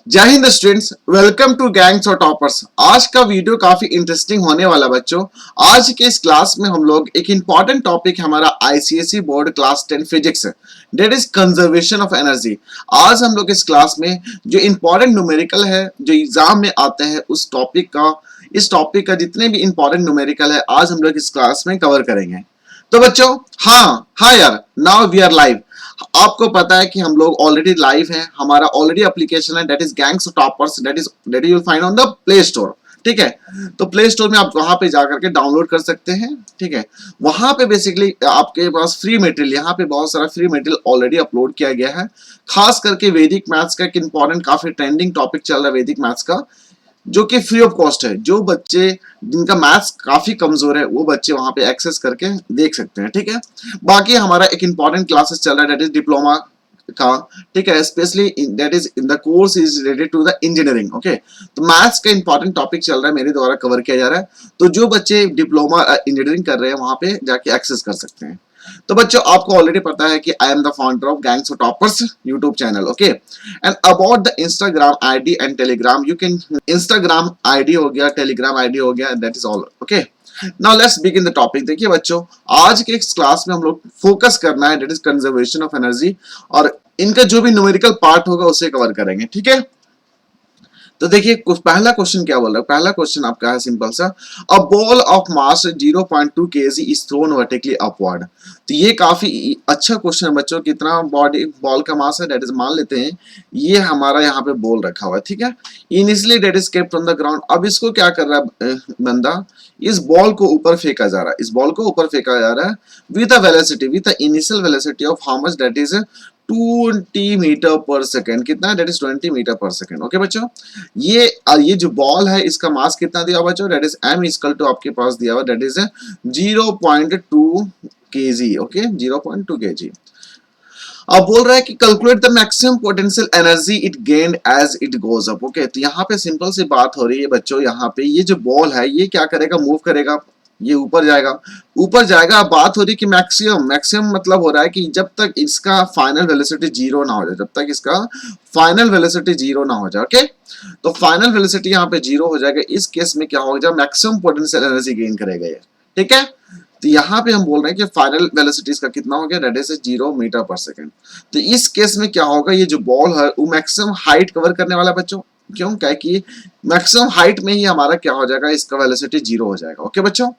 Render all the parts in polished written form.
जय हिंद students, welcome to gangs और टॉपर्स। आज का वीडियो काफी इंटरेस्टिंग होने वाला बच्चों। आज के इस क्लास में हम लोग एक इंपॉर्टेंट टॉपिक हमारा आईसीएसई बोर्ड क्लास 10 फिजिक्स है, that is conservation of energy. आज हम लोग इस क्लास में जो इंपॉर्टेंट न्यूमेरिकल है जो एग्जाम में आते हैं इस टॉपिक का जितने भी इंपॉर्टेंट न्यूमेरिकल है आज हम लोग इस क्लास में कवर करेंगे। तो बच्चों, हाँ यार, नाउ वी आर लाइव। आपको पता है कि हम लोग ऑलरेडी लाइव हैं, हमारा ऑलरेडी एप्लीकेशन है that is gangs toppers, that you will find on the play store. ठीक है, तो प्ले स्टोर में आप वहां पे जाकर के डाउनलोड कर सकते हैं। ठीक है, वहां पे बेसिकली आपके पास फ्री मटेरियल, यहाँ पे बहुत सारा फ्री मटेरियल ऑलरेडी अपलोड किया गया है। खास करके वैदिक मैथ्स का एक इंपॉर्टेंट काफी ट्रेंडिंग टॉपिक चल रहा है वैदिक मैथ्स का, जो कि फ्री ऑफ कॉस्ट है। जो बच्चे जिनका मैथ्स काफी कमजोर है वो बच्चे वहां पे एक्सेस करके देख सकते हैं। ठीक है, बाकी हमारा एक इंपॉर्टेंट क्लासेस चल रहा है दैट इज डिप्लोमा का। ठीक है, specially that is in the course is related to the engineering. Okay, तो मैथ्स का इंपॉर्टेंट टॉपिक चल रहा है, मेरे द्वारा कवर किया जा रहा है। तो जो बच्चे डिप्लोमा इंजीनियरिंग कर रहे हैं वहां पे जाके एक्सेस कर सकते हैं। तो बच्चों, आपको ऑलरेडी पता है कि I am the founder of gangs of toppers YouTube channel. Okay, and about the Instagram ID and Telegram, you can Instagram ID हो गया, टेलीग्राम आईडी हो गया, that is all. Okay, now let's begin the topic. देखिए बच्चों, आज के इस class में हम लोग फोकस करना है that is conservation of energy, और इनका जो भी न्यूमेरिकल पार्ट होगा उसे कवर करेंगे। ठीक है, तो देखिए पहला क्वेश्चन क्या बोल रहा है। पहला क्वेश्चन आपका है सिंपल सा, a ball of mass 0.2 kg is thrown vertically upward. तो ये काफी अच्छा क्वेश्चन है बच्चों। कितना बॉल का मास है, दैट इज मान लेते हैं ये हमारा यहाँ पे बॉल रखा हुआ है। ठीक है, initially that is kept on the ground. अब इसको क्या कर रहा है बंदा, इस बॉल को ऊपर फेंका जा रहा है, इस बॉल को ऊपर फेंका जा रहा है with a velocity, with the initial velocity of how much, that is 20 metre per second. कितना है, that is 20 metre per second. Okay बच्चों, ये जो बॉल है इसका मास कितना दिया हुआ बच्चों, that is m equal to आपके पास दिया हुआ that is 0.2 kg। Okay, 0.2 kg। अब बोल रहा है कि calculate the maximum potential energy it gained as it goes up. Okay, तो यहाँ पे सिंपल सी बात हो रही है बच्चों, यहाँ पे ये जो बॉल है ये क्या करेगा, मूव करेगा, ये ऊपर जाएगा, ऊपर जाएगा। अब बात हो रही है कि मैक्सिमम मतलब हो रहा है कि जब तक इसका फाइनल वेलोसिटी जीरो ना हो जाए, जब तक इसका फाइनल वेलोसिटी जीरो ना हो जाए। ओके, तो फाइनल वेलोसिटी यहाँ पे जीरो हो जाएगा। इस केस में क्या होगा, जब मैक्सिमम पोटेंशियल एनर्जी गेन करेगा ये। ठीक है, तो यहाँ पे हम बोल रहे हैं कि फाइनल वेलोसिटी इसका कितना हो गया, that is 0 metre per second. तो इस केस में क्या होगा, ये जो बॉल है वो मैक्सिमम हाइट कवर करने वाला बच्चों। क्यों, क्या कि मैक्सिमम हाइट में ही हमारा क्या हो जाएगा, इसका वेलोसिटी जीरो हो जाएगा। ओके बच्चों,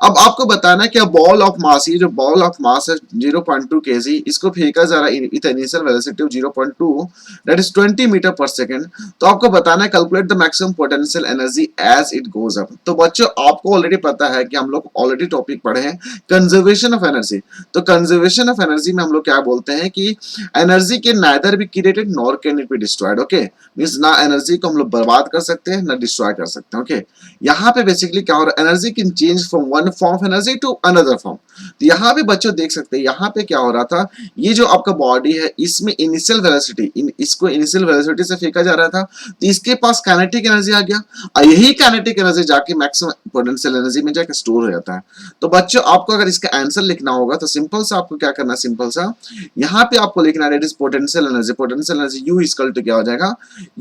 अब आपको बताना है कि बॉल ऑफ मास, ये जो बॉल ऑफ मास है 0.2 kg, इसको फेंका जा रहा है with initial velocity of 0.2 that is 20 metre पर सेकंड। तो आपको बताना है calculate the maximum potential energy as it goes up. तो बच्चों, आपको ऑलरेडी पता है कि हम लोग ऑलरेडी टॉपिक पढ़े हैं कंजर्वेशन ऑफ एनर्जी। तो कंजर्वेशन ऑफ एनर्जी में हम लोग क्या बोलते हैं कि एनर्जी के neither be created nor can it be destroyed. Okay, means ना एनर्जी को हम लोग बर्बाद कर सकते हैं ना डिस्ट्रॉय कर सकते हैं। ओके, यहाँ पे बेसिकली क्या हो रहा है, energy can change from one form of energy to another form. तो यहाँ पे बच्चों देख सकते हैं, यहाँ पे क्या हो रहा था, ये जो आपका बॉडी है इसमें इनिशियल वेलोसिटी, इसको इनिशियल वेलोसिटी से फेंका जा रहा था, तो इसके पास काइनेटिक एनर्जी आ गया, और यही काइनेटिक एनर्जी जाके मैक्सिमम पोटेंशियल एनर्जी में जाके स्टोर हो जाता है। तो बच्चों, आपको अगर इसका आंसर लिखना होगा तो सिंपल सा आपको क्या करना है, सिंपल सा यहाँ पे आपको लिखना है that is potential energy. Potential energy U equal to क्या हो जाएगा,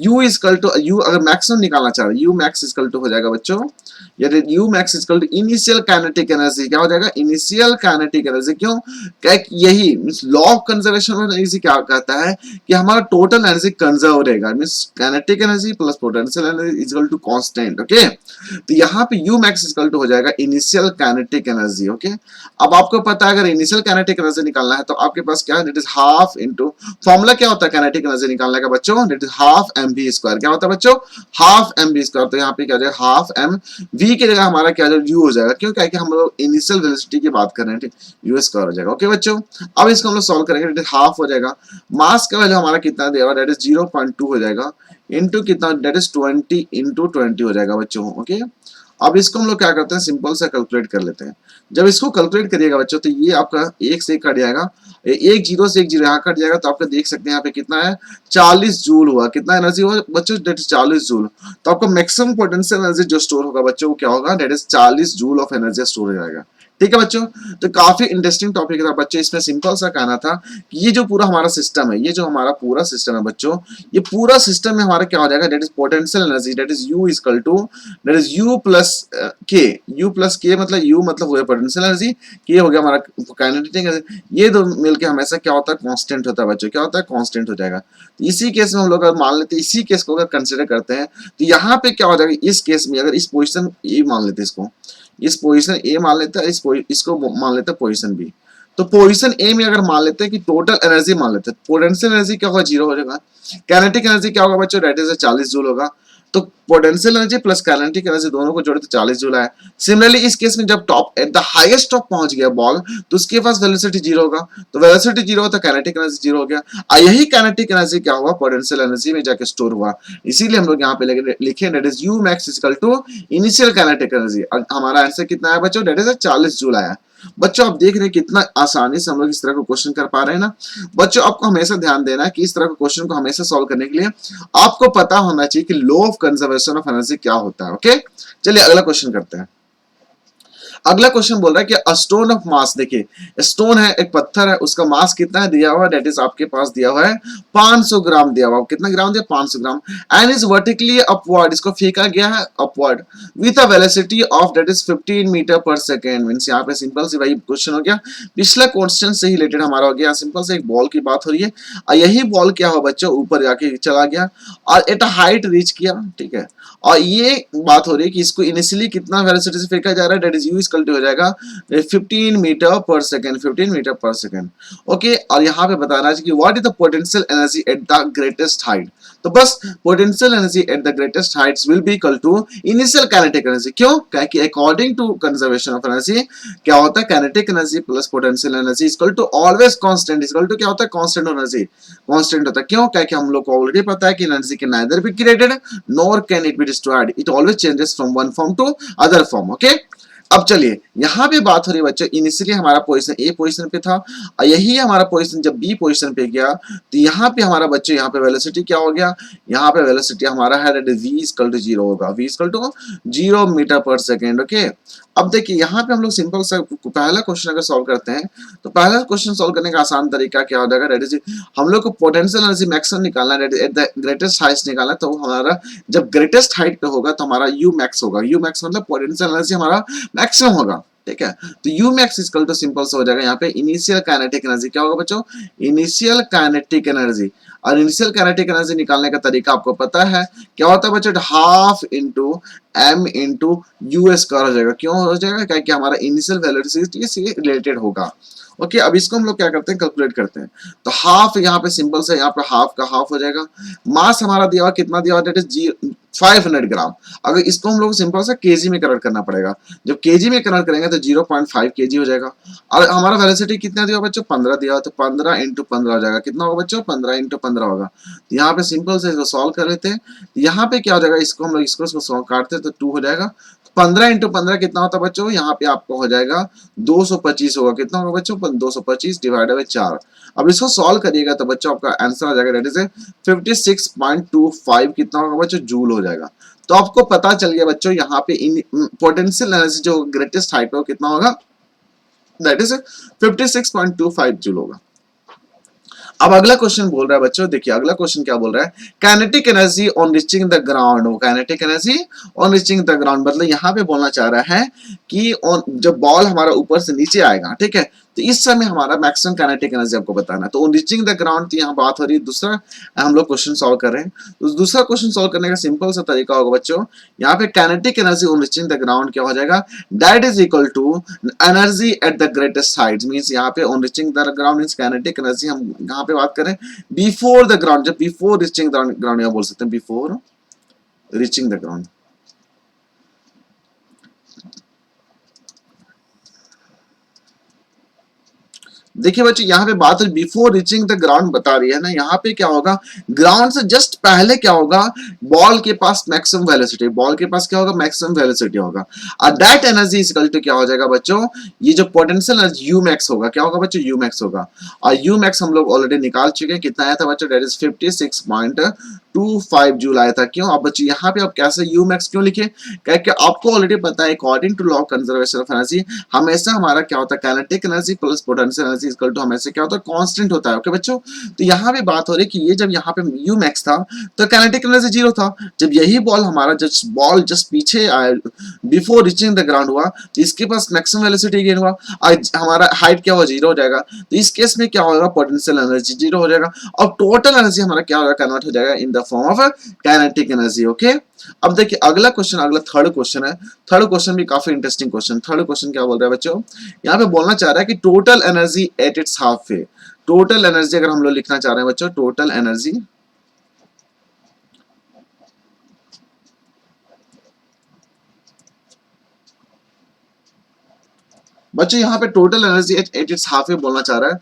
U इक्वल टू U अगर मैक्सिमम निकालना चाह रहे हैं, U मैक्स इक्वल टू हो जाएगा बच्चों, या U max equal to initial kinetic energy. क्या हो जाएगा, इनिशियल काइनेटिक एनर्जी। क्यों, क्या यही means law of conservation of energy क्या कहता है कि हमारा टोटल एनर्जी कंजर्व रहेगा, means kinetic energy plus potential energy equal to constant. Okay, तो यहाँ पे U मैक्स इक्वल टू हो जाएगा इनिशियल काइनेटिक एनर्जी। ओके, अब आपको पता है अगर इनिशियल काइनेटिक एनर्जी निकालना है तो आपके पास क्या है, that is half into formula क्या होता है काइनेटिक एनर्जी निकालने का बच्चों, दैट इज हाफ mv²। क्या होता है बच्चों, हाफ mv²। तो यहाँ पे क्या हो जाएगा, हाफ mv की जगह हमारा क्या u हो जाएगा। क्यों, क्या कि हम लोग इनिशियल वेलोसिटी की बात कर रहे हैं, ठीक, u² हो जाएगा। ओके बच्चों, अब इसको हम लोग सॉल्व करेंगे, दैट इज हाफ हो जाएगा, मास का वैल्यू हमारा कितना दिया हुआ, दैट इज 0.2 हो जाएगा, इनटू कितना, दैट इज 20 इंटू 20 हो जाएगा बच्चों। ओके, अब इसको हम लोग क्या करते हैं, सिंपल सा कैलकुलेट कर लेते हैं। जब इसको कैलकुलेट करिएगा बच्चों तो ये आपका 1 से 1 कट जाएगा, एक जीरो से 1 जीरो यहाँ कट जाएगा, तो आपको देख सकते हैं यहाँ पे कितना है, 40 जूल हुआ। कितना एनर्जी हुआ बच्चों, दैट इज 40 जूल। तो आपको मैक्सिमम पोटेंशियल एनर्जी जो स्टोर होगा बच्चों वो क्या होगा, that is 40 joule of energy store हो जाएगा। ठीक है बच्चों, तो काफी इंटरेस्टिंग टॉपिक था बच्चों। इसमें सिंपल सा कहना था कि ये जो पूरा हमारा सिस्टम है, ये जो हमारा पूरा सिस्टम है बच्चों, ये पूरा सिस्टम में हमारा क्या हो जाएगा, that is potential energy, that is U equal to, that is U plus K. U plus K मतलब यू मतलब हो गया पोटेंशियल एनर्जी, के हो गया हमारा काइनेटिक एनर्जी। ये दो मिलके हमेशा क्या होता है, कांस्टेंट होता है बच्चों। क्या होता है, कांस्टेंट हो जाएगा। तो इसी केस में हम लोग अगर मान लेते हैं, इसी केस को अगर कंसिडर करते हैं, तो यहाँ पे क्या हो जाएगा, इस केस में अगर इस पोजिशन ए मान लेते हैं, इसको इस पोजीशन ए मान लेते हैं, इसको मान लेते हैं पोजीशन बी। तो पोजीशन ए में अगर मान लेते हैं कि टोटल एनर्जी मान लेते हैं, पोटेंशियल एनर्जी क्या होगा, जीरो हो जाएगा। काइनेटिक एनर्जी क्या होगा बच्चों, दैट इज 40 जूल होगा। तो potential energy plus kinetic energy दोनों को जोड़े तो 40 जूल आया। सिमिलरली इस केस में जब top at the highest top पहुंच गया बॉल, तो उसके पास वेलोसिटी जीरो होगा। तो वेलोसिटी जीरो होता, काइनेटिक एनर्जी जीरो हो गया। और यही काइनेटिक एनर्जी क्या हुआ, पोटेंशियल एनर्जी में जाके स्टोर हुआ। इसीलिए हम लोग यहाँ पे लिखे that is U max equal to initial kinetic energy. और हमारा आंसर कितना आया बच्चों, दैट इज 40 जूल आया। बच्चों आप देख रहे हैं कितना आसानी से हम लोग इस तरह का क्वेश्चन कर पा रहे हैं ना। बच्चों आपको हमेशा ध्यान देना है कि इस तरह के क्वेश्चन को हमेशा सॉल्व करने के लिए आपको पता होना चाहिए कि law of conservation of energy क्या होता है। ओके, चलिए अगला क्वेश्चन करते हैं। अगला क्वेश्चन बोल रहा है कि अ स्टोन ऑफ मास, देखिए स्टोन है, एक पत्थर है, उसका मास कितना है दिया हुआ है, दैट इज आपके पास दिया हुआ है 500 ग्राम दिया हुआ है। कितना ग्राम दिया, 500 gram. And is vertically upward, इसको फेंका गया है upward with a velocity of that is 15 metre per second. Means यहाँ पे सिंपल सी भाई क्वेश्चन हो गया, पिछला क्वेश्चन से ही रिलेटेड हमारा हो गया। सिंपल से एक बॉल की बात हो रही है और यही बॉल क्या हो बच्चों, ऊपर जाके चला गया और एट हाइट रीच किया, ठीक है। और ये बात हो रही है कि इसको इनिशियली कितना वेलोसिटी से फेंका जा रहा है, that is U equal to हो जाएगा 15 मीटर पर सेकंड, 15 मीटर पर सेकंड। ओके, और यहाँ पे बताना है कि what is the potential energy at the greatest height. तो बस potential energy at the greatest heights will be equal to initial kinetic energy. क्यों, क्योंकि according to conservation of energy क्या होता है, kinetic energy plus potential energy equal to always constant, equal to क्या होता है, कांस्टेंट एनर्जी, कांस्टेंट होता है। क्यों, क्योंकि हम लोग को ऑलरेडी पता है कि energy can neither be created nor can it be destroyed, it always changes from one form to other form. Okay, अब चलिए यहाँ पे बात हो रही है बच्चों, इनिशियली हमारा पोजीशन ए पोजीशन पे था और यही हमारा पोजीशन जब बी पोजीशन पे गया, तो यहाँ पे हमारा बच्चों यहाँ पे वेलोसिटी क्या हो गया, यहाँ पे वेलोसिटी हमारा है that is v equal to 0 होगा, v equal to 0 metre per second. Okay, अब देखिए यहाँ पे हम लोग सिंपल सा पहला क्वेश्चन अगर सॉल्व करते हैं, तो पहला क्वेश्चन सॉल्व करने का आसान तरीका क्या हो जाएगा, दैट इज हम लोग को पोटेंशियल एनर्जी मैक्सिमम निकालना है, एट द ग्रेटेस्ट हाइट निकालना। तो हमारा जब ग्रेटेस्ट हाइट पे होगा तो हमारा यू मैक्स होगा, यू मैक्स मतलब पोटेंशियल एनर्जी हमारा मैक्सिमम होगा, ठीक है। तो U max equal to simple से हो जाएगा यहाँ पे इनिशियल काइनेटिक एनर्जी, क्या होगा बच्चों, इनिशियल काइनेटिक एनर्जी। और इनिशियल काइनेटिक एनर्जी निकालने का तरीका आपको पता है, क्या होता है बच्चों, half into m into you square हो जाएगा। क्यों हो जाएगा, क्योंकि हमारा इनिशियल वेलोसिटी से रिलेटेड होगा। ओके, अब इसको हम लोग क्या करते हैं, कैलकुलेट करते हैं। तो हाफ यहाँ पे सिंपल से यहाँ पे हाफ का हाफ हो जाएगा। मास हमारा दिया हुआ कितना दिया हुआ, दैट इज 500 ग्राम। अगर इसको हम लोग सिंपल सा केजी में कन्वर्ट करना पड़ेगा, जब केजी में कन्वर्ट करेंगे तो 0.5 केजी हो जाएगा। और हमारा वेलोसिटी कितना दिया बच्चों, 15 दिया हुआ, तो 15 इंटू 15 हो जाएगा। कितना होगा बच्चों, 15 इंटू 15 होगा। तो यहाँ पे सिंपल से इसको सॉल्व कर लेते हैं। यहाँ पे क्या हो जाएगा, इसको हम लोग इसको सॉल्व काटते हैं तो 2 हो जाएगा। 15 इंटू 15 कितना होता है बच्चों, यहाँ पे आपको हो जाएगा 225 होगा। कितना होगा बच्चों, 225 डिवाइडेड बाई 4। अब इसको सॉल्व करिएगा तो बच्चों आपका आंसर आ जाएगा, दैट इज 56.25 कितना होगा बच्चों, जूल हो जाएगा। तो आपको पता चल गया बच्चों यहाँ पे पोटेंशियल एनर्जी जो ग्रेटेस्ट हाइट पे कितना होगा, दैट इज 56.25 जूल होगा। अब अगला क्वेश्चन बोल रहा है बच्चों, देखिए अगला क्वेश्चन क्या बोल रहा है, kinetic energy on reaching the ground. Kinetic energy on reaching the ground मतलब यहाँ पे बोलना चाह रहा है कि जब बॉल हमारा ऊपर से नीचे आएगा, ठीक है, तो इस समय हमारा मैक्सिमम काइनेटिक एनर्जी आपको बताना है। तो ऑन रीचिंग द ग्राउंड, तो यहाँ बात हो रही है दूसरा, हम लोग क्वेश्चन सॉल्व कर रहे हैं। तो दूसरा क्वेश्चन सॉल्व करने का सिंपल सा तरीका होगा बच्चों, यहाँ पे kinetic energy on reaching the ground क्या हो जाएगा, that is equal to energy at the greatest height. Means यहाँ पे on reaching the ground means kinetic energy हम यहाँ पे बात करें बिफोर द ग्राउंड, जब बिफोर रीचिंग द ग्राउंड यहाँ बोल सकते हैं, बिफोर रीचिंग द ग्राउंड। देखिए बच्चों यहाँ पे बात है बिफोर रीचिंग द ग्राउंड बता रही है ना, यहाँ पे क्या होगा, ग्राउंड से जस्ट पहले क्या होगा, बॉल के पास मैक्सिमम वेलोसिटी, बॉल के पास क्या होगा, मैक्सिमम वेलोसिटी होगा, और that energy is equal to क्या हो जाएगा बच्चों, ये जो पोटेंशियल एनर्जी यू मैक्स होगा, क्या होगा बच्चों, यू मैक्स होगा। और यू मैक्स हम लोग ऑलरेडी निकाल चुके हैं, कितना आया था बच्चों, दैट इज 56.25 जूल आया था। क्यों अब बच्चों यहाँ पे आप कैसे यू मैक्स क्यों लिखे, क्योंकि आपको ऑलरेडी पता है according to law of conservation of energy हमेशा हमारा क्या होता है, kinetic energy plus potential energy equal to हमेशा क्या होता है, कांस्टेंट होता है। ओके बच्चों, तो यहाँ पे बात हो रही है कि ये जब यहाँ पे यू मैक्स था तो काइनेटिक एनर्जी जीरो था, जब यही बॉल हमारा जस्ट बॉल जस्ट पीछे आया बिफोर रीचिंग द ग्राउंड हुआ तो इसके पास मैक्सिमम वेलोसिटी गेन हुआ, आज हमारा हाइट क्या हुआ, जीरो हो जाएगा, तो इस केस में क्या होगा, पोटेंशियल एनर्जी जीरो हो जाएगा और टोटल एनर्जी हमारा क्या होगा, कन्वर्ट हो जाएगा in the form of kinetic energy. Okay, अब देखिए अगला क्वेश्चन, अगला थर्ड क्वेश्चन है। थर्ड क्वेश्चन भी काफी इंटरेस्टिंग क्वेश्चन। थर्ड क्वेश्चन क्या बोल रहा है बच्चों, यहाँ पे बोलना चाह रहा है कि total energy at its half way, total energy अगर हम लोग लिखना चाह रहे हैं बच्चों, टोटल एनर्जी बच्चों, यहाँ पे total energy at its half way बोलना चाह रहा है,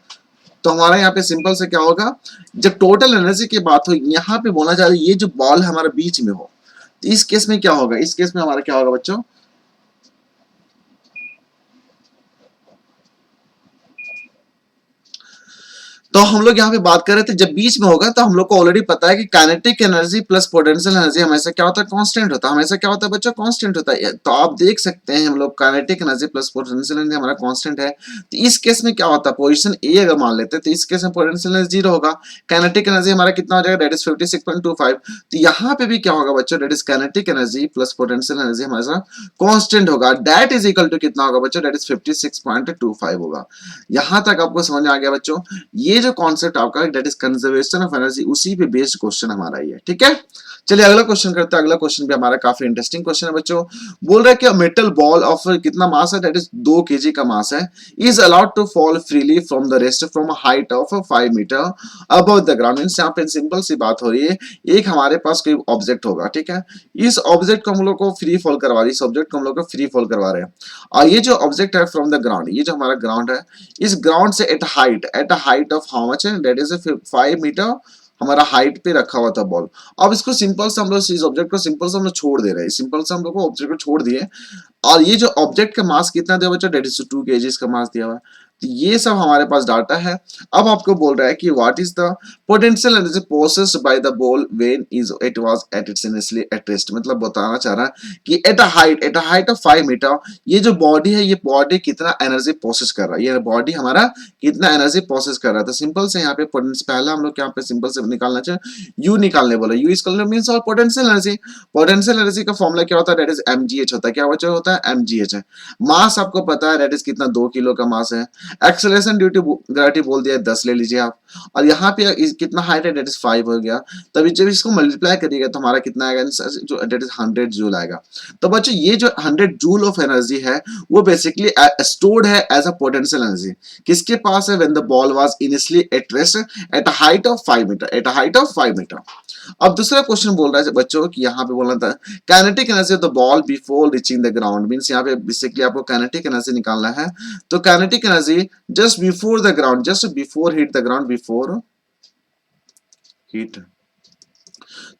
तो हमारा यहाँ पे सिंपल से क्या होगा, जब टोटल एनर्जी की बात हो यहाँ पे बोलना चाह रहा है ये जो बॉल हमारा बीच में हो, तो इस केस में क्या होगा, इस केस में हमारा क्या होगा बच्चों, तो हम लोग यहाँ पे बात कर रहे थे जब बीच में होगा तो हम लोग को ऑलरेडी पता है कि kinetic energy plus potential energy हमेशा क्या होता है, कांस्टेंट होता है, हमेशा क्या होता है बच्चों, कांस्टेंट होता है। तो आप देख सकते हैं हम लोग kinetic energy plus potential energy हमारा कांस्टेंट है, तो इस केस में क्या होता है, पोजीशन ए अगर मान लेते हैं तो इस केस में पोटेंशियल एनर्जी जीरो होगा, काइनेटिक एनर्जी हमारा कितना हो जाएगा, दैट इज 56.25, तो यहाँ पे भी क्या होगा बच्चों, that is kinetic energy plus potential energy हमारा कांस्टेंट होगा, दैट इज इक्वल टू कितना होगा बच्चों, दैट इज 56.25 होगा। यहाँ तक आपको समझ आ गया बच्चों, ये जो कॉन्सेप्ट आपका that is conservation of energy उसी पे बेस्ड क्वेश्चन हमारा ये, ठीक है। चलिए अगला क्वेश्चन करते हैं। अगला क्वेश्चन भी हमारा काफी इंटरेस्टिंग क्वेश्चन है बच्चों। बोल रहा है कि मेटल बॉल ऑफ कितना मास है, दैट इज 2 kg का मास है, is allowed to fall freely from the rest from a height of 5 metre above the ground. Means यहाँ पे सिंपल सी बात हो रही है, एक हमारे पास कोई ऑब्जेक्ट होगा, ठीक है, इस ऑब्जेक्ट को हम लोग को फ्री फॉल करवा रही है, इस ऑब्जेक्ट को हम लोग को फ्री फॉल करवा रहे हैं, और ये जो ऑब्जेक्ट है फ्रॉम द ग्राउंड, ये जो हमारा ग्राउंड है, इस ग्राउंड से at height of how much है, दैट इज 5 मीटर हमारा हाइट पे रखा हुआ था बॉल। अब इसको सिंपल से हम लोग इस ऑब्जेक्ट को सिंपल से हम लोग छोड़ दे रहे हैं, सिंपल से हम लोग को ऑब्जेक्ट को छोड़ दिए, और ये जो ऑब्जेक्ट का मास कितना दिया बच्चों, दैट इज 2 kg इसका मास दिया हुआ है। तो ये सब हमारे पास डाटा है। अब आपको बोल रहा है कि what is the potential energy possessed by the ball when is it was at its initially at rest, मतलब बताना चाह रहा है कि at a height of 5 metre ये जो बॉडी है, ये बॉडी कितना एनर्जी प्रोसेस कर रहा है, ये बॉडी हमारा कितना एनर्जी प्रोसेस कर रहा है। तो सिंपल से यहाँ पे पहला हम लोग यहाँ पे सिंपल से निकालना चाहिए, यू निकालने बोला, यू इक्वल टू मींस और पोटेंशियल एनर्जी, पोटेंशियल एनर्जी का फॉर्मूला क्या होता है, दैट इज mgh होता है, क्या बच्चों होता है, mgh है। मास आपको पता है दैट इज कितना, 2 किलो का मास है। एक्सेलरेशन ड्यू टू ग्रेविटी बोल दिया 10 ले लीजिए आप, और यहाँ पे कितना हाइट है, दैट इज 5 हो गया, तभी जब इसको मल्टीप्लाई करिएगा तो हमारा कितना आएगा, जो दैट इज 100 जूल आएगा। तो बच्चों ये जो 100 जूल ऑफ एनर्जी है वो बेसिकली स्टोर्ड है एज अ पोटेंशियल एनर्जी, किसके पास है, when the ball was initially at rest at a height of 5 metre, at a height of 5 metre. अब दूसरा क्वेश्चन बोल रहा है बच्चों कि यहाँ पे बोलना था kinetic energy of the ball before reaching the ground, means यहाँ पे बेसिकली आपको काइनेटिक एनर्जी निकालना है, तो kinetic energy just before the ground, just before hit the ground, before hit,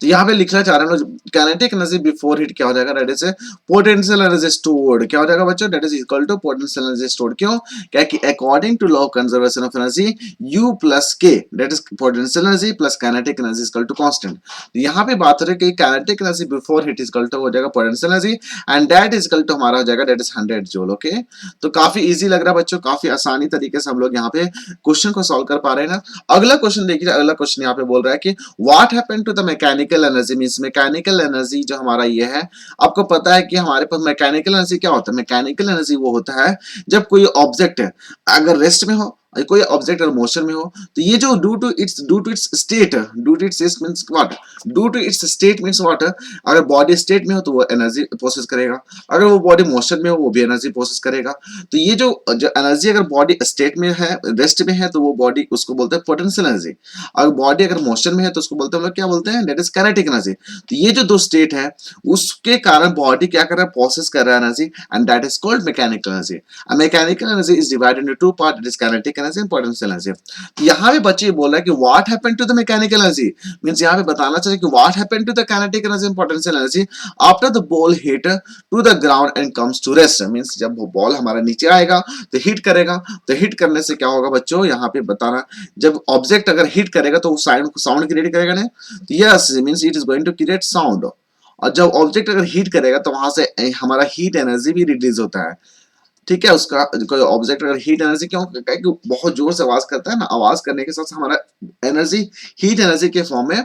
तो यहाँ पे लिखना चाह रहे हैं काइनेटिक एनर्जी बिफोर हिट क्या हो जाएगा, that is potential energy stored, क्या हो जाएगा बच्चों, that is equal to potential energy stored. क्यों, क्या कि according to law of conservation of energy U plus K that is potential energy plus kinetic energy equal to constant. तो यहाँ पे बात हो रही है कि kinetic energy before hit equal to हो जाएगा potential energy and that is equal to हमारा हो जाएगा दैट इज 100 जूल। ओके, तो काफी इजी लग रहा है बच्चों, काफी आसानी तरीके से हम लोग यहाँ पे क्वेश्चन को सॉल्व कर पा रहे हैं ना। अगला क्वेश्चन देखिए, अगला क्वेश्चन यहाँ पे बोल रहा है कि what happened to the mechanical energy, means mechanical energy जो हमारा ये है, आपको पता है कि हमारे पास मैकेनिकल एनर्जी क्या होता है, मैकेनिकल एनर्जी वो होता है जब कोई ऑब्जेक्ट है अगर रेस्ट में हो, कोई ऑब्जेक्ट अगर मोशन में हो, तो ये जो due to its state, due to its means what, due to its state means what, अगर बॉडी स्टेट में हो तो वो एनर्जी प्रोसेस करेगा, अगर वो बॉडी मोशन में हो वो भी एनर्जी प्रोसेस करेगा। तो ये जो एनर्जी अगर बॉडी स्टेट में है, रेस्ट में है, तो वो बॉडी उसको बोलते हैं पोटेंशियल एनर्जी, अगर बॉडी अगर मोशन में है तो उसको बोलते हैं हम लोग क्या बोलते हैं, दैट इज काइनेटिक एनर्जी। तो ये जो दो स्टेट है उसके कारण बॉडी क्या कर रहा है, प्रोसेस कर रहा है energy, and that is called mechanical energy. Mechanical energy is divided into two part, that is kinetic energy and potential energy. तो यहाँ पे बच्चे बोल रहा है कि what happened to the mechanical energy, means यहाँ पे बताना चाहिए कि what happened to the kinetic energy and potential energy after the ball hit to the ground and comes to rest. Means जब वो बॉल हमारा नीचे आएगा तो हिट करेगा, तो हिट करने से क्या होगा बच्चों, यहाँ पे बताना, जब ऑब्जेक्ट अगर हिट करेगा तो साउंड क्रिएट करेगा ना, तो yes means it is going to create sound. और जब ऑब्जेक्ट अगर हीट करेगा तो वहां से हमारा हीट एनर्जी भी रिलीज होता है, ठीक है। उसका कोई ऑब्जेक्ट अगर हीट एनर्जी, क्यों, क्योंकि बहुत जोर से आवाज करता है ना, आवाज करने के साथ हमारा एनर्जी हीट एनर्जी के फॉर्म में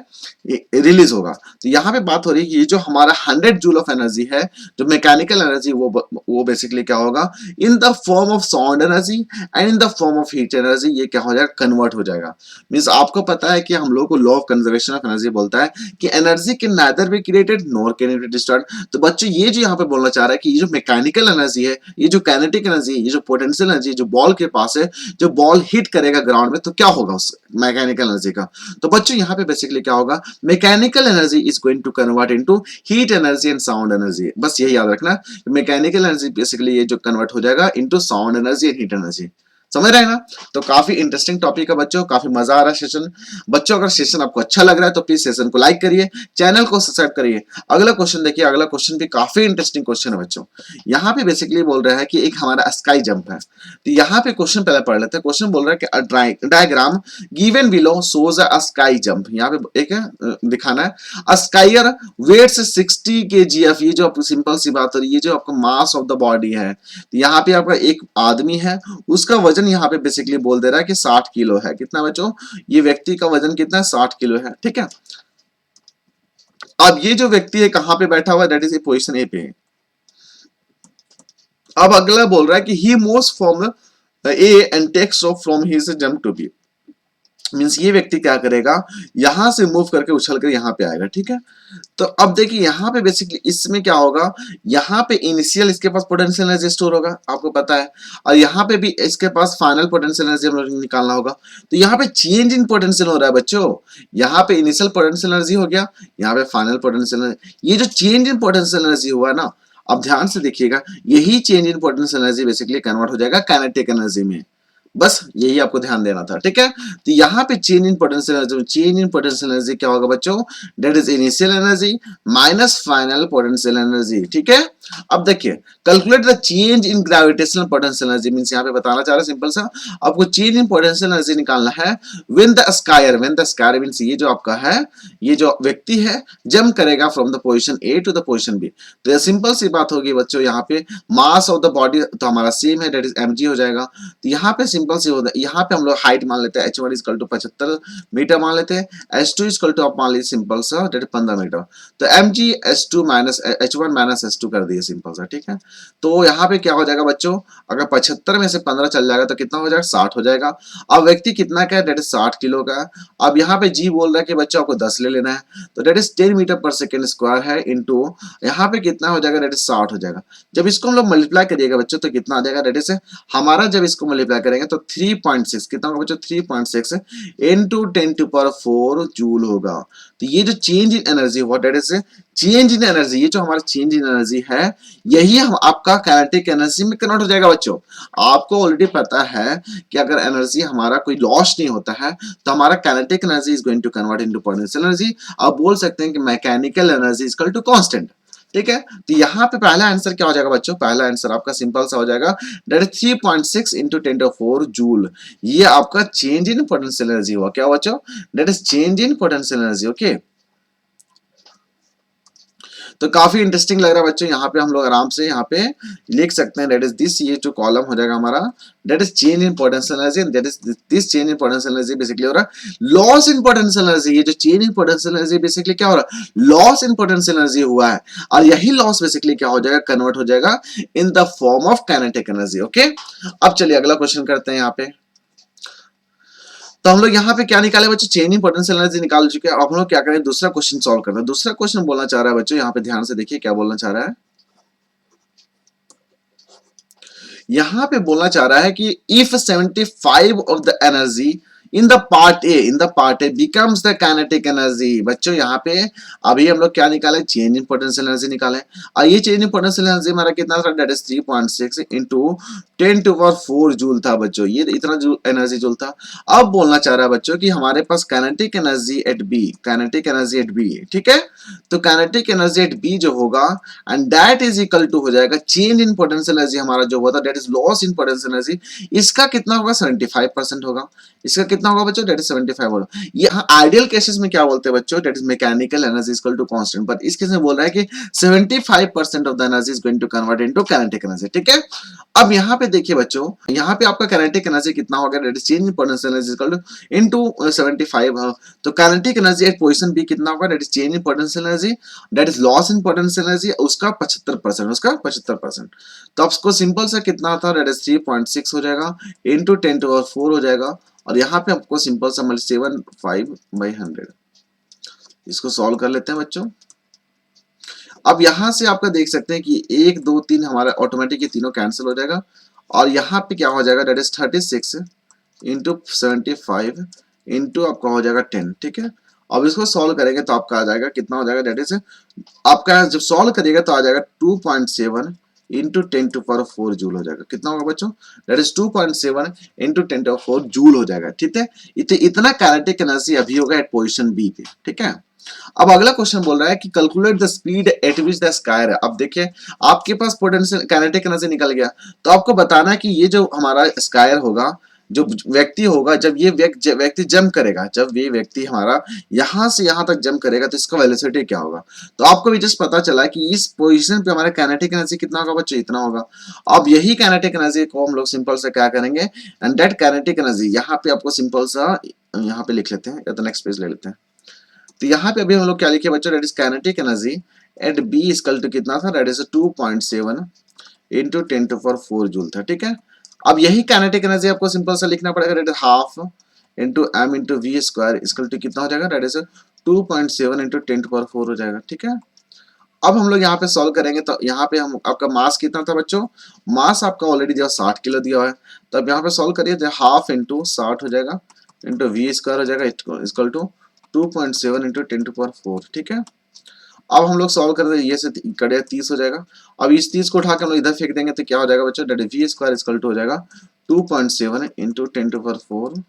रिलीज होगा। तो यहाँ पे बात हो रही है कि ये जो हमारा 100 जूल ऑफ एनर्जी है, जो मैकेनिकल एनर्जी, वो बेसिकली क्या होगा, in the form of sound energy and in the form of heat energy, ये क्या हो जाएगा, कन्वर्ट हो जाएगा। मीन्स आपको पता है कि हम लोग को law of conservation of energy बोलता है कि energy can neither be created nor can it be destroyed. तो बच्चों ये जो यहाँ पे बोलना चाह रहा है कि ये जो मैकेनिकल एनर्जी है, ये जो काइनेटिक एनर्जी, ये जो पोटेंशियल एनर्जी जो बॉल के पास है, जो बॉल हिट करेगा ग्राउंड में तो क्या होगा उस मैकेनिकल एनर्जी का। तो बच्चों यहाँ पे बेसिकली क्या होगा, mechanical energy is going to convert into heat energy and sound energy. बस यही याद रखना, मैकेनिकल एनर्जी बेसिकली ये जो कन्वर्ट हो जाएगा into sound energy and heat energy. समझ रहे हैं ना। तो काफी इंटरेस्टिंग टॉपिक है बच्चों, काफी मजा आ रहा है सेशन। बच्चों अगर सेशन आपको अच्छा लग रहा है तो प्लीज सेशन को लाइक करिए, चैनल को सब्सक्राइब करिए। अगला क्वेश्चन देखिए, अगला क्वेश्चन भी काफी इंटरेस्टिंग क्वेश्चन है बच्चों। यहाँ पे बेसिकली बोल रहा है कि एक हमारा स्काई जंप है। तो यहाँ पे क्वेश्चन पहले पढ़ लेते हैं। क्वेश्चन बोल रहा है कि डायग्राम गिवन बिलो शोज अ स्काई जंप। यहाँ पे एक है दिखाना है, अ स्काइयर वेट्स 60 kgf। ये जो आपको सिंपल सी बात हो रही है, ये जो आपका मास ऑफ द बॉडी है, तो यहाँ पे आपका एक आदमी है, उसका वजन यहाँ पे बेसिकली बोल दे रहा है कि 60 किलो है। कितना बच्चों, ये व्यक्ति का वजन कितना है, 60 किलो है, ठीक है। अब ये जो व्यक्ति है कहां पे बैठा हुआ है, दैट इज पोजीशन ए पे। अब अगला बोल रहा है कि he moves from A and takes off from his jump to B. Means ये व्यक्ति क्या करेगा, यहां से मूव करके उछल कर यहां पे आएगा, ठीक है। तो अब देखिए यहाँ पे बेसिकली इसमें क्या होगा, यहाँ पे इनिशियल इसके पास पोटेंशियल एनर्जी स्टोर होगा, आपको पता है, और यहाँ पे भी इसके पास फाइनल पोटेंशियल एनर्जी हम लोग निकालना होगा। तो यहाँ पे चेंज इन पोटेंशियल हो रहा है बच्चों, यहाँ पे इनिशियल पोटेंशियल एनर्जी हो गया, यहाँ पे फाइनल पोटेंशियल एनर्जी। ये जो चेंज इन पोटेंशियल एनर्जी हुआ ना, अब ध्यान से देखिएगा, यही change in potential energy basically convert हो जाएगा काइनेटिक एनर्जी में। बस यही आपको ध्यान देना था, ठीक है। तो यहाँ पे change in potential energy, change in potential energy क्या होगा बच्चों, that is initial energy minus final potential energy, ठीक है। अब देखिए, calculate the change in gravitational potential energy. Means यहाँ पे बताना चाह रहा है सिंपल सा, आपको चेंज इन पोटेंशियल एनर्जी निकालना है व्हेन द स्कायर मींस ये जो आपका है, ये जो व्यक्ति है जंप करेगा from the position A to the position B. तो ये सिंपल सी बात होगी बच्चों, यहाँ पे मास ऑफ द बॉडी तो हमारा सेम है, दैट इज mg हो जाएगा। तो यहाँ पे सिंपल सी होता है, यहाँ पे हम लोग हाइट मान लेते हैं h1 इक्वल टू 75 मीटर मान लेते हैं, h2 इक्वल टू आप मान लीजिए सिंपल सा दैट 15 मीटर। तो mg h2 minus h1 minus h2 कर दिए सिंपल सा, ठीक है। तो यहाँ पे क्या हो जाएगा बच्चों, अगर 75 में से 15 चल जाएगा तो कितना हो जाएगा, 60 हो जाएगा। अब व्यक्ति कितना का है, दैट इज 60 किलो का। अब यहाँ पे जी बोल रहा है कि बच्चों आपको 10 ले लेना है, तो that is 10 metre per second square है इनटू यहाँ पे कितना हो जाएगा, दैट इज 60 हो जाएगा। जब इसको हम लोग मल्टीप्लाई करिएगा बच्चों तो कितना आ जाएगा, दैट इज हमारा जब इसको मल्टीप्लाई करेंगे तो 3.6 कितना होगा बच्चों, 3.6 इनटू 10 टू पावर 4 जूल होगा। तो ये जो चेंज इन एनर्जी हुआ, that is change in energy, ये जो हमारा चेंज इन एनर्जी है यही हम आपका काइनेटिक एनर्जी में कन्वर्ट हो जाएगा बच्चों। आपको ऑलरेडी पता है कि अगर एनर्जी हमारा कोई लॉस नहीं होता है तो हमारा kinetic energy is going to convert into potential energy. आप बोल सकते हैं कि mechanical energy is equal to constant, ठीक है। तो यहाँ पे पहला आंसर क्या हो जाएगा बच्चों, पहला आंसर आपका सिंपल सा हो जाएगा, that is 3.6 into 10 to 4 joule. ये आपका चेंज इन पोटेंशियल एनर्जी हुआ, क्या बच्चों, that is change in potential energy, okay. तो काफी इंटरेस्टिंग लग रहा है बच्चों, यहाँ पे हम लोग आराम से यहाँ पे लिख सकते हैं, दैट इज दिस, ये जो कॉलम हो जाएगा हमारा, that is change in potential energy, that is this change in potential energy basically हो रहा है लॉस इन पोटेंशियल एनर्जी। ये जो change in potential energy basically क्या हो रहा है, लॉस इन पोटेंशियल एनर्जी हुआ है, और यही लॉस बेसिकली क्या हो जाएगा, कन्वर्ट हो जाएगा in the form of kinetic energy, okay. अब चलिए अगला क्वेश्चन करते हैं यहाँ पे। तो हम लोग यहाँ पे क्या निकाले बच्चों, चेंज इन पोटेंशियल एनर्जी निकाल चुके हैं। अब हम लोग क्या करें, दूसरा क्वेश्चन सॉल्व करते हैं। दूसरा क्वेश्चन बोलना चाह रहा है बच्चों, यहाँ पे ध्यान से देखिए क्या बोलना चाह रहा है। यहाँ पे बोलना चाह रहा है कि if 75 of the energy in the part A becomes the kinetic energy. बच्चों यहाँ पे अभी हम लोग क्या निकाले, चेंज इन पोटेंशियल एनर्जी निकाले, और ये चेंज इन पोटेंशियल एनर्जी हमारा कितना था, दैट इज 3.6 इंटू 10⁴ जूल था बच्चों, ये इतना एनर्जी जूल था। अब बोलना चाह रहा है बच्चों कि हमारे पास kinetic energy at B, kinetic energy at B, ठीक है, तो काइनेटिक एनर्जी एट बी जो होगा and that is equal to हो जाएगा चेंज इन पोटेंशियल एनर्जी हमारा जो होता है that is loss in potential energy, इसका कितना होगा 75% होगा। इसका कितना होगा बच्चों, दैट इज 75 होगा। ये आइडियल केसेस में क्या बोलते हैं बच्चों, that is mechanical energy equal to constant, पर इस केस में बोल रहा है कि 75% of the energy is going to convert into kinetic energy, ठीक है। अब यहाँ पे देखिए बच्चों, यहाँ पे आपका काइनेटिक एनर्जी कितना होगा, that is change in potential energy equal to into 75, तो kinetic energy at position B कितना होगा, that is change in potential energy, that is loss in potential energy, उसका 75%, उसका 75%। तो आपको सिंपल सा कितना था, दैट इज 3.6 हो जाएगा इंटू 10⁴ हो जाएगा, और यहाँ पे आपको सिंपल सा 75/100, इसको सॉल्व कर लेते हैं बच्चों। अब यहां से आपका देख सकते हैं कि 1 2 3 हमारा ऑटोमेटिक ये तीनों कैंसिल हो जाएगा, और यहाँ पे क्या हो जाएगा, दैट इज 36 इंटू 75 इंटू आपका हो जाएगा 10, ठीक है। अब इसको सॉल्व करेंगे तो आपका आ जाएगा कितना हो जाएगा, दैट इज आपका जब सॉल्व करिएगा तो आ जाएगा 2.7 इंटू 10⁴ जूल हो जाएगा। कितना होगा बच्चों, दैट इज 2.7 इंटू 10⁴ जूल हो जाएगा, ठीक है। इतना काइनेटिक एनर्जी अभी होगा एट पोजीशन बी पे, ठीक है। अब अगला क्वेश्चन बोल रहा है कि calculate the speed at which the sky है। अब देखिए आपके पास पोटेंशियल काइनेटिक एनर्जी निकल गया, तो आपको बताना है कि ये जो हमारा स्कायर होगा, जो व्यक्ति होगा, जब ये व्यक्ति जंप करेगा, जब ये व्यक्ति हमारा यहां से यहां तक जंप करेगा तो इसका वेलोसिटी क्या होगा। तो आपको भी जस्ट पता चला कि इस पोजीशन पे हमारा काइनेटिक एनर्जी कितना होगा बच्चों, इतना होगा। अब यही काइनेटिक एनर्जी को हम लोग सिंपल से क्या करेंगे, एंड दैट काइनेटिक एनर्जी यहाँ पे आपको सिंपल सा यहाँ पे लिख लेते हैं, या तो नेक्स्ट पेज ले लेते हैं। तो यहाँ पे अभी हम लोग क्या लिखे बच्चों, that is kinetic energy at B equal to कितना था, दैट इज 2.7 इंटू 10⁴ जूल था, ठीक है। अब यही काइनेटिक एनर्जी आपको सिंपल सा लिखना पड़ेगा, that is half into M into V square equal to कितना हो जाएगा, दैट इज 2.7 इंटू 10⁴ हो जाएगा, ठीक है। अब हम लोग यहाँ पे सॉल्व करेंगे तो यहाँ पे हम आपका मास कितना था बच्चों, मास आपका ऑलरेडी दिया 60 किलो दिया हुआ है, तो अब यहाँ पे सॉल्व करिए तो हाफ इंटू 60 हो जाएगा इंटू वी स्क्वायर हो जाएगा इक्वल टू 2.7 इंटू 10⁴, ठीक है। अब हम लोग सॉल्व कर रहे हैं, ये से कड़े 30 हो जाएगा। अब इस 30 को उठा के हम लोग इधर फेंक देंगे तो क्या हो जाएगा बच्चों, that V square equal to हो जाएगा 2.7 इंटू 10⁴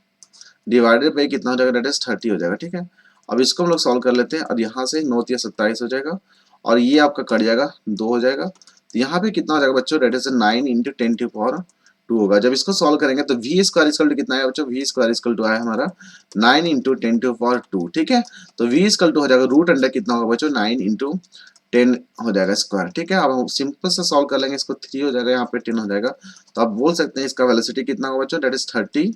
डिवाइडेड बाई कितना हो जाएगा, दैट इज 30 हो जाएगा, ठीक है। अब इसको हम लोग सॉल्व कर लेते हैं, और यहाँ से 9 या 27 हो जाएगा, और ये आपका कट जाएगा 2 हो जाएगा, तो यहाँ पे कितना हो जाएगा बच्चों, दैट इज 9 इंटू 10⁴ होगा। जब इसको सॉल्व करेंगे तो वी स्क्वायर इक्वल टू कितना है बच्चों, वी स्क्वायर इक्वल टू आया हमारा 9 इंटू 10⁴, ठीक है। तो वी इक्वल टू हो जाएगा रूट अंडर कितना होगा बच्चों, 9 इंटू 10 हो जाएगा स्क्वायर, ठीक है। अब हम सिंपल से सॉल्व कर लेंगे, इसको 3 हो जाएगा, यहाँ पे 10 हो जाएगा, तो आप बोल सकते हैं इसका वेलोसिटी कितना होगा बच्चों, that is 30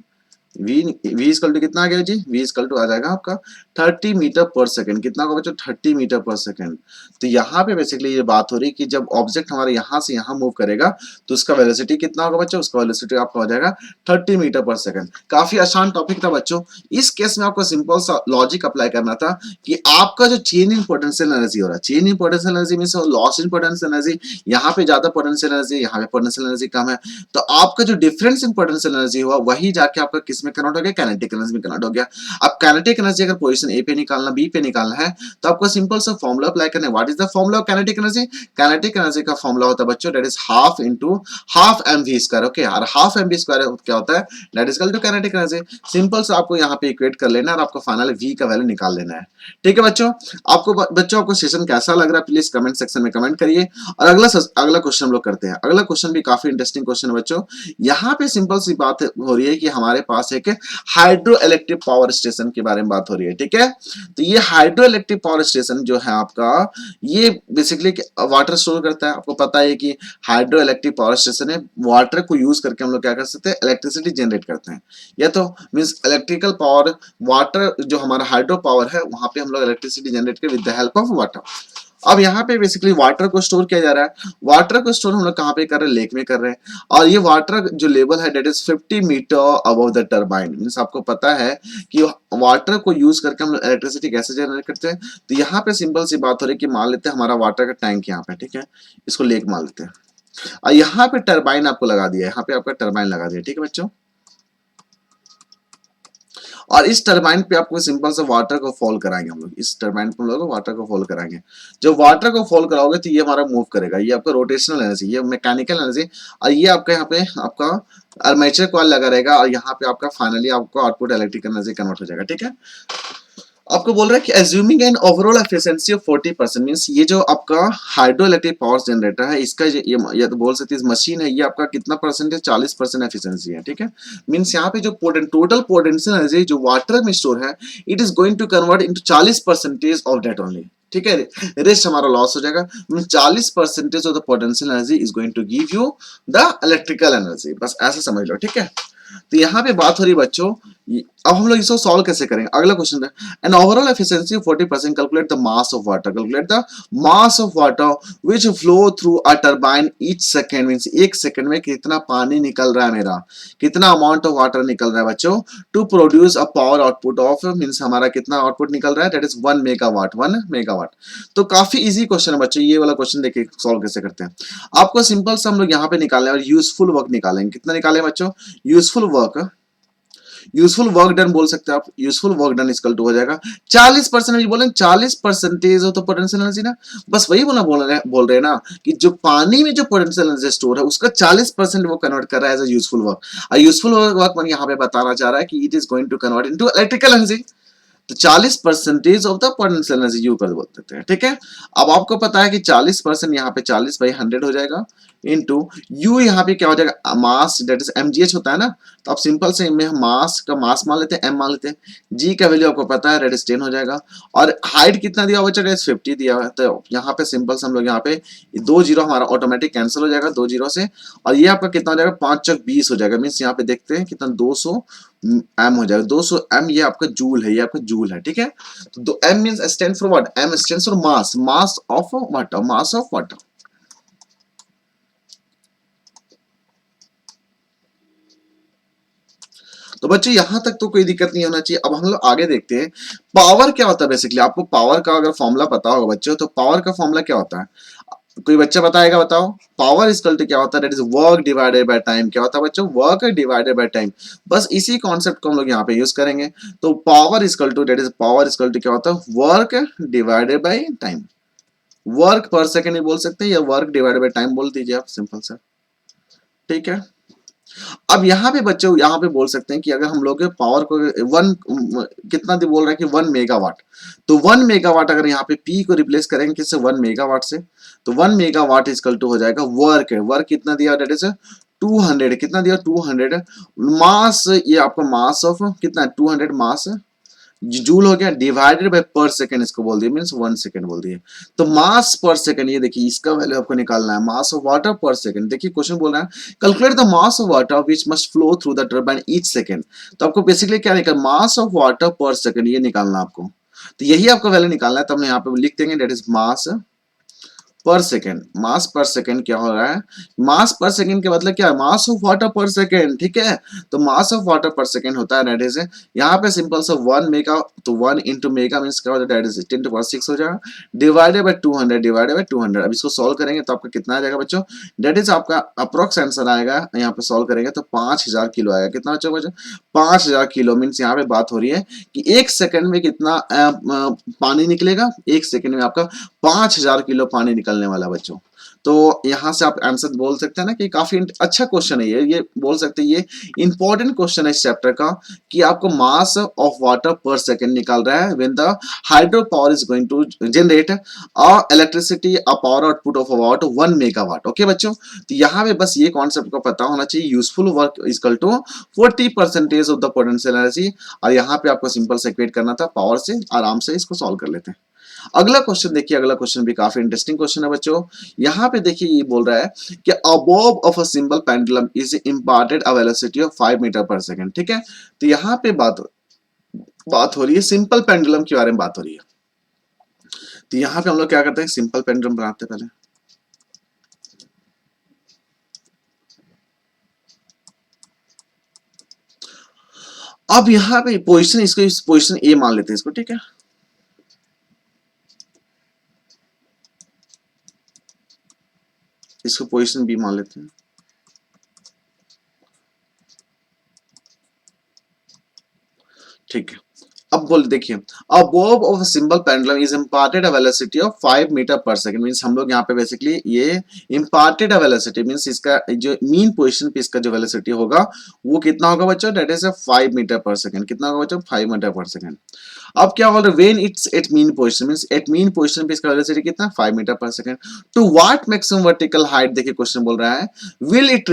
V equal to कितना आ गया जी, वी इक्वल टू आ जाएगा आपका 30 मीटर पर सेकंड। कितना होगा बच्चों, 30 मीटर पर सेकंड। तो यहाँ पे बेसिकली ये बात हो रही है कि जब ऑब्जेक्ट हमारे यहाँ से यहाँ मूव करेगा तो उसका वेलोसिटी कितना होगा बच्चों, उसका वेलोसिटी आपका हो जाएगा 30 मीटर पर सेकंड। काफी आसान टॉपिक था बच्चों। इस केस में आपको सिंपल सा लॉजिक अप्लाई करना था कि आपका जो चेंज इन पोटेंशियल एनर्जी हो रहा है, change in potential energy means loss in potential energy, यहाँ पे ज्यादा पोटेंशियल एनर्जी, यहाँ पे पोटेंशियल एनर्जी कम है, तो आपका जो डिफरेंस इन पोटेंशियल एनर्जी हुआ वही जाके आपका किस में कन्वर्ट हो गया, काइनेटिक एनर्जी में कन्वर्ट हो गया। अब काइनेटिक एनर्जी अगर पोजीशन ए पे निकालना, बी पे निकालना है, तो आपको सिंपल सा फॉर्मूला अप्लाई करना है। What is the formula of kinetic energy, kinetic energy का फॉर्मूला होता है बच्चों that is half into half M V square, okay. और हाफ एम वी स्क्वायर क्या होता है, that is equal to kinetic energy. Simple सा आपको यहाँ पे इक्वेट कर लेना है और आपको फाइनल वी का वैल्यू निकाल लेना है, ठीक है बच्चों। आपको सेशन कैसा लग रहा है प्लीज कमेंट सेक्शन में कमेंट करिए। और अगला क्वेश्चन हम लोग करते हैं। अगला क्वेश्चन भी काफी इंटरेस्टिंग क्वेश्चन है बच्चों। यहाँ पे सिंपल सी बात हो रही है कि हमारे पास एक हाइड्रो इलेक्ट्रिक पावर स्टेशन के बारे में बात हो रही है, ठीक है। तो ये हाइड्रो इलेक्ट्रिक पावर स्टेशन जो है आपका, ये बेसिकली वाटर स्टोर करता है। आपको पता है कि हाइड्रो इलेक्ट्रिक पावर स्टेशन है, वाटर को यूज करके हम लोग क्या कर सकते हैं, इलेक्ट्रिसिटी जनरेट करते हैं। या तो मींस इलेक्ट्रिकल पावर, वाटर जो हमारा हाइड्रो पावर है वहां पे हम लोग इलेक्ट्रिसिटी जनरेट कर with the help of water. अब यहाँ पे बेसिकली वाटर को स्टोर किया जा रहा है। वाटर को स्टोर हम लोग कहाँ पे कर रहे हैं, लेक में कर रहे हैं। और ये वाटर जो लेवल है that is 50 metre above the turbine. Means आपको पता है कि वाटर को यूज करके हम इलेक्ट्रिसिटी कैसे जनरेट करते हैं। तो यहाँ पे सिंपल सी बात हो रही है कि मान लेते हैं हमारा वाटर का टैंक यहाँ पे, ठीक है, इसको लेक मान लेते हैं। और यहाँ पे टरबाइन आपको लगा दिया है, यहाँ पे आपका टरबाइन लगा दिया, ठीक है बच्चों। और इस टरबाइन पे आपको सिंपल सा वाटर को फॉल कराएंगे हम लोग, इस टरबाइन पे हम लोग वाटर को फॉल कराएंगे। जब वाटर को फॉल कराओगे तो ये हमारा मूव करेगा, ये आपका रोटेशनल एनर्जी, ये मैकेनिकल एनर्जी, और ये आपका यहाँ पे आपका आर्मेचर कॉइल लगा रहेगा, और यहाँ पे आपका फाइनली आपको आउटपुट इलेक्ट्रिकल एनर्जी कन्वर्ट हो जाएगा। ठीक है, आपको बोल रहा है कि assuming an overall efficiency of 40%, means ये जो आपका हाइड्रो इलेक्ट्रिक पावर जनरेटर है, इसका ये तो बोल सकते हैं इस मशीन है, ये आपका कितना परसेंट है, 40% एफिशिएंसी है। ठीक है, मींस यहाँ पे जो टोटल पोटेंशियल एनर्जी जो वाटर में स्टोर है, it is going to convert into 40% of that only. ठीक है, रेस्ट हमारा लॉस हो जाएगा। 40% of the potential energy is going to give you the electrical energy, बस ऐसा समझ लो। ठीक है, तो यहाँ पे बात हो रही बच्चों, अब हम लोग इसको सॉल्व कैसे करेंगे, अगला क्वेश्चन है। An overall efficiency 40%, calculate the mass of water, calculate the mass of water which flow through a turbine each second, means एक सेकंड में कितना पानी निकल रहा है मेरा, कितना अमाउंट ऑफ वाटर निकल रहा है बच्चों, to produce a power output of, means हमारा कितना आउटपुट निकल रहा है, दैट इज 1 मेगावाट, 1 मेगावाट। तो काफी इजी क्वेश्चन है बच्चों, ये वाला क्वेश्चन देखिए सॉल्व कैसे करते हैं। आपको सिंपल सा हम लोग यहाँ पे निकालना है और यूजफुल वर्क निकालेंगे। कितना निकालें बच्चों, useful work, useful work done बोल सकते हैं आप, useful work done equal to हो जाएगा 40%। बोले 40% हो तो पोटेंशियल एनर्जी ना, बस वही बोल रहे हैं ना कि जो पानी में जो पोटेंशियल एनर्जी स्टोर है उसका 40% वो कन्वर्ट कर रहा है एज अ यूजफुल वर्क। और यूजफुल वर्क मैंने यहाँ पे बताना चाह रहा है कि it is going to convert into electrical energy. तो 40% ऑफ द पोटेंशियल एनर्जी यू कर बोलते हैं। ठीक है, अब आपको पता है कि 40% यहाँ पे 40/100 हो जाएगा, इनटू यू यहाँ पे क्या हो जाएगा, मास दैट इज mgh होता है ना, तो आप सिंपल से में मास का मास मान लेते हैं, m मान लेते हैं, g का वैल्यू आपको पता है, दैट इज 10 हो जाएगा, और हाइट कितना दिया हुआ है, 50 दिया हुआ है। तो यहाँ पे सिंपल से हम लोग यहाँ पे 2 जीरो हमारा ऑटोमेटिक कैंसिल हो जाएगा, 2 जीरो से, और ये आपका कितना हो जाएगा, 5 चौक 20 हो जाएगा, मीन्स यहाँ पे देखते हैं कितना 200 एम हो जाएगा, 200 एम, ये आपका जूल है, ये आपका जूल है। ठीक है, तो M means stand for what, M stand for mass, mass of water, mass of water. तो बच्चों यहां तक तो कोई दिक्कत नहीं होना चाहिए। अब हम लोग आगे देखते हैं पावर क्या होता है। बेसिकली आपको पावर का अगर फॉर्मूला पता होगा बच्चों, तो पावर का फॉर्मूला क्या होता है, कोई बच्चा बताएगा, बताओ। पावर इक्वल टू क्या होता है, that is work divided by time. क्या होता है बच्चों, वर्क डिवाइडेड बाय टाइम। बस इसी कॉन्सेप्ट को हम लोग यहाँ पे यूज करेंगे। तो power equal to, that is power equal to क्या होता है, work divided by time. Work per second भी बोल सकते हैं, या वर्क डिवाइडेड बाय टाइम बोल दीजिए आप, सिंपल सा। ठीक है, अब यहाँ पे बच्चों यहाँ पे बोल सकते हैं कि अगर हम लोग पावर को वन, कितना बोल रहा है कि 1 मेगावाट, तो 1 मेगावाट अगर यहाँ पे पी को रिप्लेस करेंगे किससे, 1 मेगावाट से, तो 1 मेगावाट इक्वल टू हो जाएगा वर्क है, वर्क कितना दिया, डेट इज 200, कितना दिया 200, मास, ये आपका मास ऑफ कितना 200 मास जूल हो गया, डिवाइडेड बाय पर सेकंड इसको बोल दिया, मींस 1 सेकंड बोल दिए। तो मास पर सेकंड, ये देखिए इसका वैल्यू आपको निकालना है, mass of water per second. देखिए क्वेश्चन बोल रहा है calculate the mass of water which must flow through the turbine each second. तो आपको बेसिकली क्या निकाल, मास ऑफ वाटर पर सेकंड ये निकालना आपको। तो यही आपका वैल्यू निकालना है, तो हम यहाँ पे लिख देंगे दैट इज मास पर सेकेंड। मास पर सेकेंड क्या हो रहा है, मास पर सेकेंड के मतलब क्या है, मास ऑफ वाटर पर सेकेंड। ठीक है, तो मास ऑफ वाटर पर सेकेंड होता है दैट इज, यहाँ पे सिंपल सा 1 मेगा, तो 1 इंटू मेगा मींस क्या हो जाएगा, दैट इज 10⁻6 हो जाएगा, डिवाइडेड बाय 200, डिवाइडेड बाय 200। अब इसको सॉल्व करेंगे तो आपका कितना आ जाएगा बच्चों, दैट इज आपका अप्रोक्स आंसर आएगा, यहाँ पे सॉल्व करेंगे तो 5000 किलो आएगा। कितना बच्चों, 5000 किलो, मीन्स यहाँ पे बात हो रही है कि एक सेकंड में कितना पानी निकलेगा, एक सेकंड में आपका 5000 किलो पानी निकलने वाला बच्चों। तो यहां से आप आंसर बोल सकते हैं ना कि काफी अच्छा क्वेश्चन है ये बोल सकते हैं ये इंपॉर्टेंट क्वेश्चन है इस चैप्टर का, कि आपको mass of water per second निकाल रहा है when the hydro power is going to generate a electricity a power output of about 1 megawatt. Okay बच्चों, तो यहाँ पे बस ये कॉन्सेप्ट को पता होना चाहिए, useful work equal to 40% of the potential energy. और यहाँ पे आपको सिंपल से इक्वेट करना था पावर से, आराम से इसको सॉल्व कर लेते हैं। अगला क्वेश्चन देखिए, अगला क्वेश्चन भी काफी इंटरेस्टिंग क्वेश्चन है बच्चों। यहाँ पे देखिए ये बोल रहा है कि a bob of a simple pendulum is imparted a velocity of 5 metre पर सेकंड। ठीक है, तो यहाँ पे बात हो रही है सिंपल पेंडुलम के बारे में बात हो रही है। तो यहाँ पे हम लोग क्या करते हैं, सिंपल पेंडुलम बनाते हैं पहले। अब यहाँ पे पोजिशन, इसको इस पोजिशन ए मान लेते हैं इसको। ठीक है, इसको पोजिशन बी मान लेते हैं। ठीक है। अब बोल देखिए, अ bob of a simple pendulum is imparted a velocity of 5 metre पर सेकंड, मींस हम लोग यहाँ पे बेसिकली ये imparted a velocity मींस इसका जो मीन पोजीशन पे इसका जो वेलोसिटी होगा वो कितना होगा बच्चों, दैट इज 5 मीटर पर सेकंड। कितना होगा बच्चों, 5 मीटर पर सेकंड। अब क्या बोल रहे हैं, when it's at mean position means at mean position पे इसका वेलोसिटी कितना, 5 मीटर पर second. To what maximum vertical height, देखिए क्वेश्चन बोल रहा है will it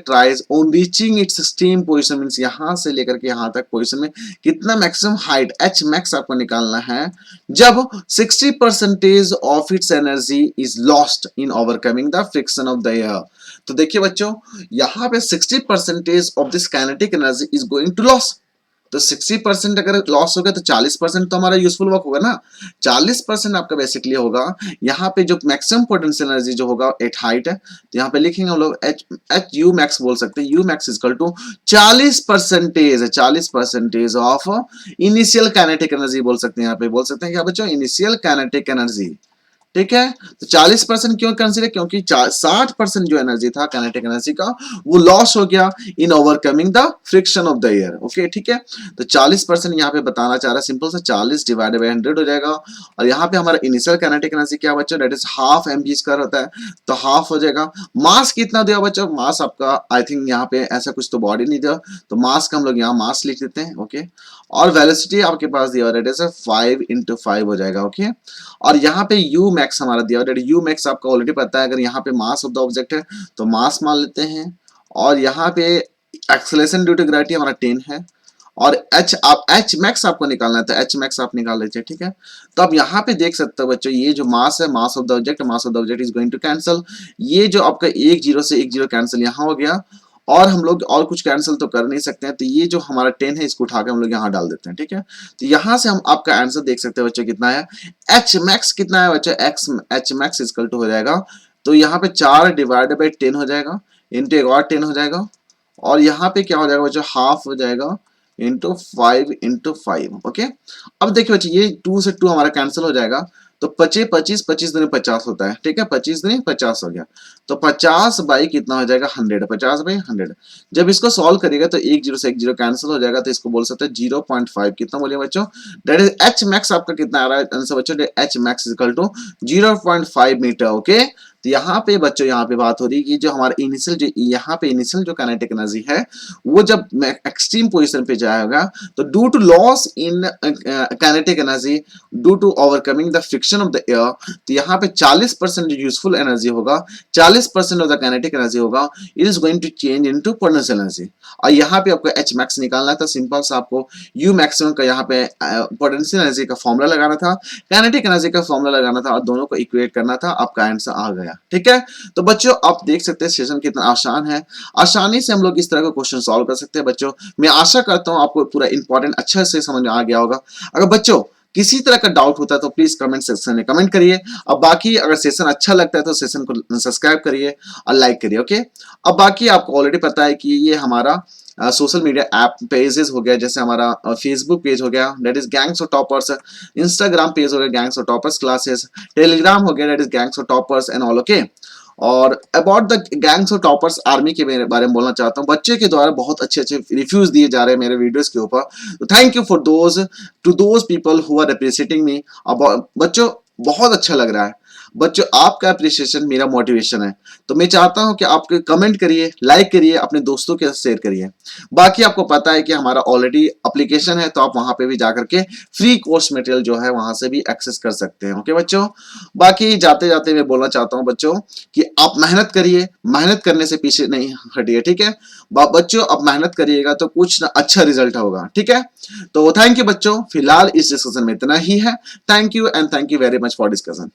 rise on reaching its extreme position, means यहां से लेकर के यहां तक पोजीशन में कितना मैक्सिमम हाइट एच मैक्स आपको निकालना है जब 60% of its energy is lost in overcoming the friction of the air. तो देखिए बच्चों, यहां पे 60% of this kinetic energy is going to loss. तो 60% अगर लॉस हो गया तो 40% तो हमारा यूजफुल वर्क होगा ना। 40% आपका बेसिकली होगा यहाँ पे जो मैक्सिमम पोटेंशियल एनर्जी जो होगा एट हाइट है, तो यहाँ पे लिखेंगे हम लोग एच एच यू मैक्स बोल सकते हैं। U max equal to 40% of initial kinetic energy बोल सकते हैं। यहाँ पे बोल सकते हैं क्या बच्चों, इनिशियल काइनेटिक एनर्जी। ठीक है, तो 40% क्यों कंसीडर, क्योंकि 60% जो एनर्जी था काइनेटिक एनर्जी का वो लॉस हो गया इन overcoming the friction of the air. Okay ठीक है, तो 40% यहाँ पे बताना चाह रहा है, सिंपल सा 40 डिवाइडेड बाय 100 हो जाएगा। और यहाँ पे हमारा इनिशियल काइनेटिक एनर्जी क्या बच्चों, that is half mg square होता है, तो हाफ हो जाएगा। मास कितना दिया बच्चों, मास आपका आई थिंक यहाँ पे ऐसा कुछ तो बॉडी नहीं दिया, तो मास का हम लोग यहाँ मास लिख देते हैं। ओके, और वेलोसिटी आपके पास दिया दैट इज 5 × 5 हो जाएगा। ओके, और यहाँ पे यू मैक्स हमारा दिया हुआ, यू मैक्स आपको ऑलरेडी पता है, अगर यहाँ पे मास ऑफ द ऑब्जेक्ट है तो मास मान लेते हैं, और यहाँ पे एक्सेलरेशन ड्यू टू ग्रेविटी हमारा 10 है, और एच आप एच मैक्स आपको निकालना है तो एच मैक्स आप निकाल लीजिए। ठीक है, तो अब यहाँ पे देख सकते हो बच्चों, ये जो मास है, mass of the object is going to cancel. ये जो आपका एक जीरो से एक जीरो कैंसिल यहाँ हो गया, और हम लोग और कुछ कैंसिल तो कर नहीं सकते हैं, तो ये जो हमारा 10 है इसको उठा के हम लोग यहाँ डाल देते हैं। ठीक है, तो यहाँ से हम आपका आंसर देख सकते हैं बच्चों कितना है, एच मैक्स कितना है बच्चों, X H max equal to हो जाएगा, तो यहाँ पे 4 डिवाइडेड बाई 10 हो जाएगा, इंटू एक और 10 हो जाएगा, और यहाँ पे क्या हो जाएगा बच्चों, हाफ हो जाएगा इंटू 5 ओके। अब देखिए बच्चों, ये 2 से 2 हमारा कैंसिल हो जाएगा, तो 25 25 25 दूनी 50 होता है। ठीक है, 25 दूनी 50 हो गया, तो 50 बाई कितना हो जाएगा, 100, 50 बाई 100। जब इसको सॉल्व करिएगा तो एक जीरो से एक जीरो कैंसिल हो जाएगा, तो इसको बोल सकते हैं 0.5। कितना बोलिए बच्चों, दैट इज एच मैक्स आपका कितना आ रहा है आंसर बच्चों, H max equal to 0.5 metre. Okay, तो यहाँ पे बच्चों, यहाँ पे बात हो रही है कि जो हमारा इनिशियल जो यहाँ पे इनिशियल जो काइनेटिक एनर्जी है वो जब एक्सट्रीम पोजीशन पे जाएगा, तो due to loss in kinetic energy due to overcoming the friction of the air, तो यहाँ पे 40% जो यूजफुल एनर्जी होगा, 40% ऑफ द काइनेटिक एनर्जी होगा, it is going to change into potential energy. और यहाँ पे आपको एच मैक्स निकालना था, सिंपल सा आपको यू मैक्सिमम का यहाँ पे पोटेंशियल एनर्जी का फॉर्मूला लगाना था, काइनेटिक एनर्जी का फॉर्मूला लगाना था, और दोनों को इक्वेट करना था, आपका आंसर आ गया। ठीक है, तो बच्चों आप देख सकते हैं सेशन कितना आसान है, आसानी से हम लोग इस तरह का क्वेश्चन सॉल्व कर सकते हैं। बच्चों मैं आशा करता हूं आपको पूरा इंपॉर्टेंट अच्छे से समझ में आ गया होगा। अगर बच्चों किसी तरह का डाउट होता है तो प्लीज कमेंट सेक्शन में कमेंट करिए। अब बाकी अगर सेशन अच्छा लगता है तो सेशन को सब्सक्राइब करिए और लाइक करिए। ओके, अब बाकी आपको ऑलरेडी पता है कि ये हमारा सोशल मीडिया ऐप पेजेस हो गया, जैसे हमारा फेसबुक पेज हो गया that is Gangs of Toppers, Instagram page हो गया Gangs of Toppers classes, Telegram हो गया that is Gangs of Toppers and all. Okay, और about the Gangs of Toppers army के बारे में बोलना चाहता हूँ, बच्चे के द्वारा बहुत अच्छे अच्छे रिव्यूज दिए जा रहे हैं मेरे वीडियोस के ऊपर, तो thank you for those people who are appreciating me. बच्चों बहुत अच्छा लग रहा है बच्चों, आपका अप्रिसिएशन मेरा मोटिवेशन है, तो मैं चाहता हूं कि आप कमेंट करिए, लाइक करिए, अपने दोस्तों के साथ शेयर करिए। बाकी आपको पता है कि हमारा ऑलरेडी एप्लीकेशन है, तो आप वहां पे भी जाकर के फ्री कोर्स मटेरियल जो है वहां से भी एक्सेस कर सकते हैं। ओके बच्चों, बाकी जाते जाते मैं बोलना चाहता हूं बच्चों कि आप मेहनत करिए, मेहनत करने से पीछे नहीं हटिए। ठीक है बच्चों, आप मेहनत करिएगा तो कुछ ना अच्छा रिजल्ट होगा। ठीक है, तो थैंक यू बच्चों, फिलहाल इस डिस्कशन में इतना ही है। Thank you and thank you very much for discussion.